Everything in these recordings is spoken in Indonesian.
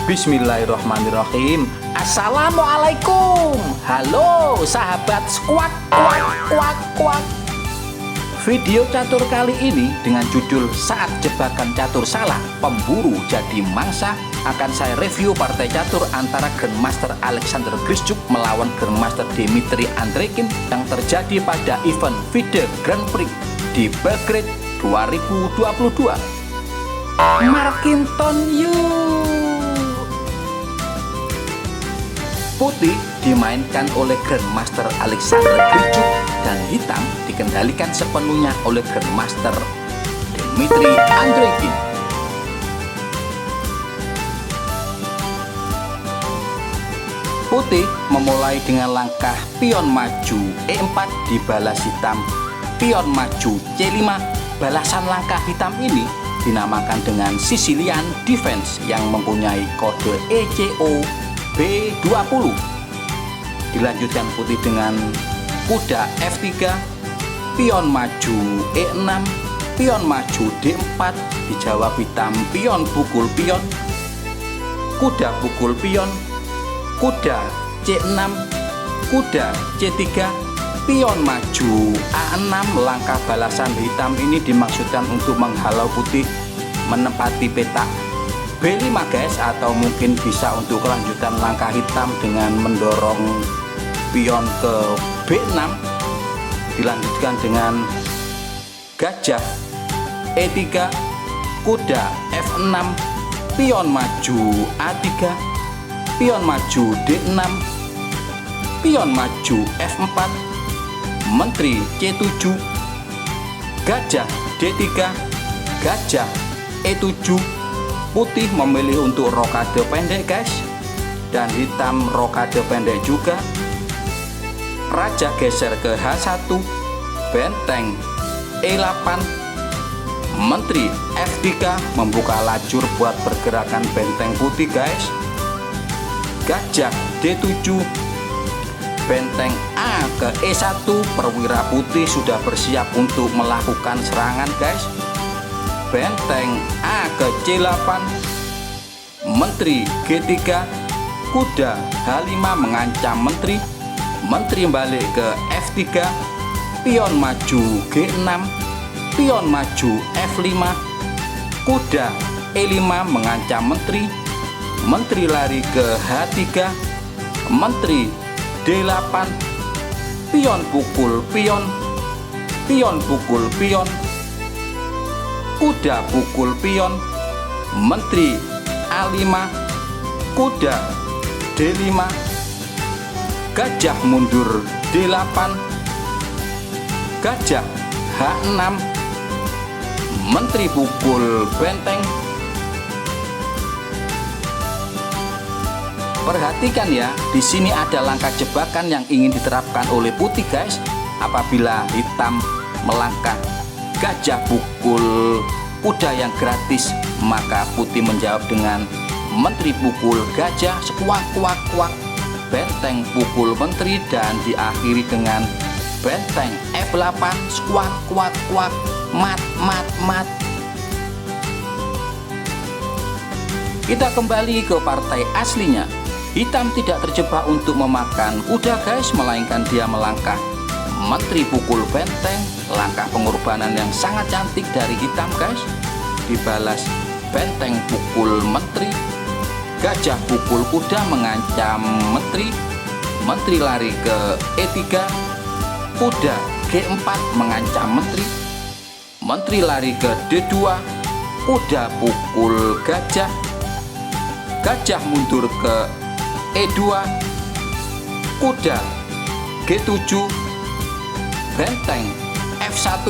Bismillahirrahmanirrahim. Assalamualaikum. Halo sahabat squad kuak kuak kuak. Video catur kali ini dengan judul Saat Jebakan Catur Salah Pemburu Jadi Mangsa akan saya review partai catur antara Grandmaster Alexander Grischuk melawan Grandmaster Dmitry Andreikin yang terjadi pada event FIDE Grand Prix di Belgrade 2022. Markinton yuk. Putih dimainkan oleh Grandmaster Alexander Grischuk dan hitam dikendalikan sepenuhnya oleh Grandmaster Dmitry Andreikin. Putih memulai dengan langkah pion maju E4 dibalas hitam pion maju C5. Balasan langkah hitam ini dinamakan dengan Sicilian Defense yang mempunyai kode ECO B20. Dilanjutkan putih dengan kuda F3, pion maju E6, pion maju D4, dijawab hitam pion pukul pion, kuda pukul pion, kuda C6, kuda C3, pion maju A6. Langkah balasan hitam ini dimaksudkan untuk menghalau putih menempati petak B5 guys, atau mungkin bisa untuk kelanjutan langkah hitam dengan mendorong pion ke B6. Dilanjutkan dengan gajah E3, kuda F6, pion maju A3, pion maju D6, pion maju F4, menteri C7, gajah D3, gajah E7. Putih memilih untuk rokade pendek guys, dan hitam rokade pendek juga. Raja geser ke H1, benteng E8, menteri F3 membuka lajur buat pergerakan benteng putih guys. Gajah D7, benteng A ke E1, perwira putih sudah bersiap untuk melakukan serangan guys. Benteng A ke C8, menteri G3, kuda H5 mengancam menteri, menteri balik ke F3, pion maju G6, pion maju F5, kuda E5 mengancam menteri, menteri lari ke H3, menteri D8, pion pukul pion, pion pukul pion, kuda pukul pion, menteri A5, kuda D5, gajah mundur D8, gajah H6, menteri pukul benteng. Perhatikan ya, di sini ada langkah jebakan yang ingin diterapkan oleh putih guys. Apabila hitam melangkah gajah pukul kuda yang gratis, maka putih menjawab dengan menteri pukul gajah sekuak kuak kuak, benteng pukul menteri, dan diakhiri dengan benteng F8 sekuak kuak kuak, mat mat mat. Kita kembali ke partai aslinya. Hitam tidak terjebak untuk memakan kuda guys, melainkan dia melangkah menteri pukul benteng. Langkah pengorbanan yang sangat cantik dari hitam guys. Dibalas benteng pukul menteri, gajah pukul kuda mengancam menteri, menteri lari ke E3, kuda G4 mengancam menteri, menteri lari ke D2, kuda pukul gajah, gajah mundur ke E2, kuda G7, benteng F1.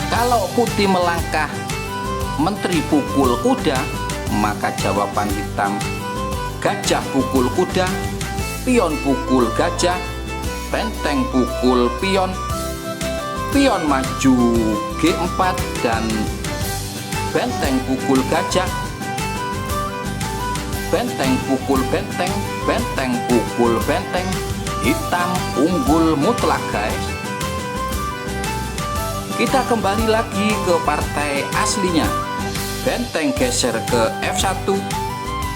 Kalau putih melangkah, menteri pukul kuda, maka jawaban hitam gajah pukul kuda, pion pukul gajah, benteng pukul pion, pion maju G4 dan benteng pukul gajah, benteng pukul benteng, benteng pukul benteng, hitam unggul mutlak guys. Kita kembali lagi ke partai aslinya. Benteng geser ke F1,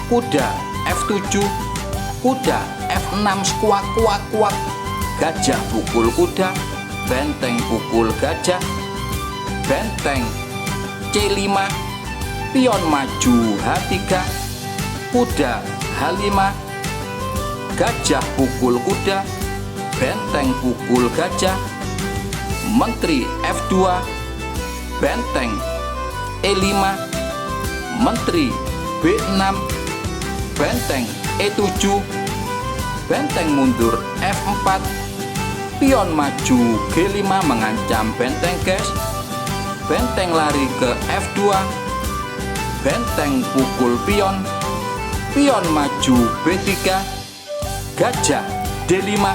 kuda F7, kuda F6 skuak kuak kuak, gajah pukul kuda, benteng pukul gajah, benteng C5, pion maju H3, kuda H5, gajah pukul kuda, benteng pukul gajah, menteri F2, benteng E5, menteri B6, benteng E7, benteng mundur F4, pion maju G5 mengancam benteng guys, benteng lari ke F2, benteng pukul pion, pion maju B3, gajah D5.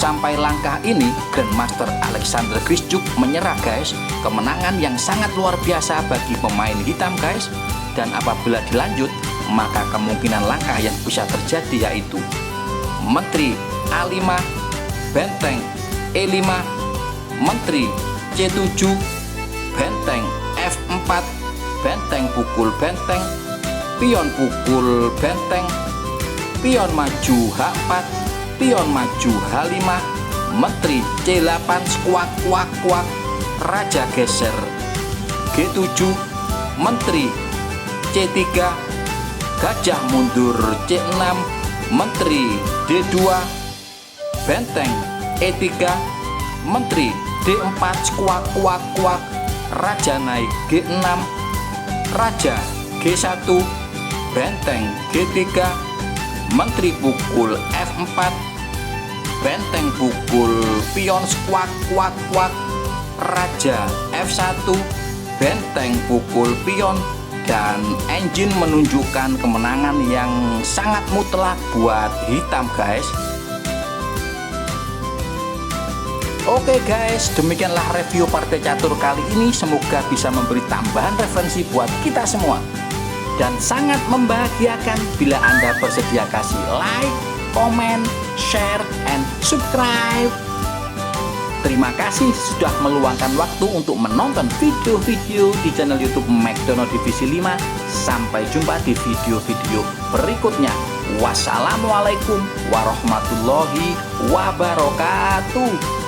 Sampai langkah ini Grandmaster Alexander Grischuk menyerah guys. Kemenangan yang sangat luar biasa bagi pemain hitam guys. Dan apabila dilanjut, maka kemungkinan langkah yang bisa terjadi yaitu menteri A5, benteng E5, menteri C7, benteng F4, benteng pukul benteng, pion pukul benteng, pion maju H4, pion maju H5, menteri C8 skuak kuak kuak, raja geser G7, menteri C3, gajah mundur C6, menteri D2, benteng E3, menteri D4 skuak kuak kuak, raja naik G6, raja G1, benteng G3, menteri pukul F4, benteng pukul pion skuak kuak kuak, raja F1, benteng pukul pion, dan engine menunjukkan kemenangan yang sangat mutlak buat hitam guys. Oke guys, demikianlah review partai catur kali ini. Semoga bisa memberi tambahan referensi buat kita semua. Dan sangat membahagiakan bila Anda bersedia kasih like, comment, share, and subscribe. Terima kasih sudah meluangkan waktu untuk menonton video-video di channel YouTube McDonald Divisi 5. Sampai jumpa di video-video berikutnya. Wassalamualaikum warahmatullahi wabarakatuh.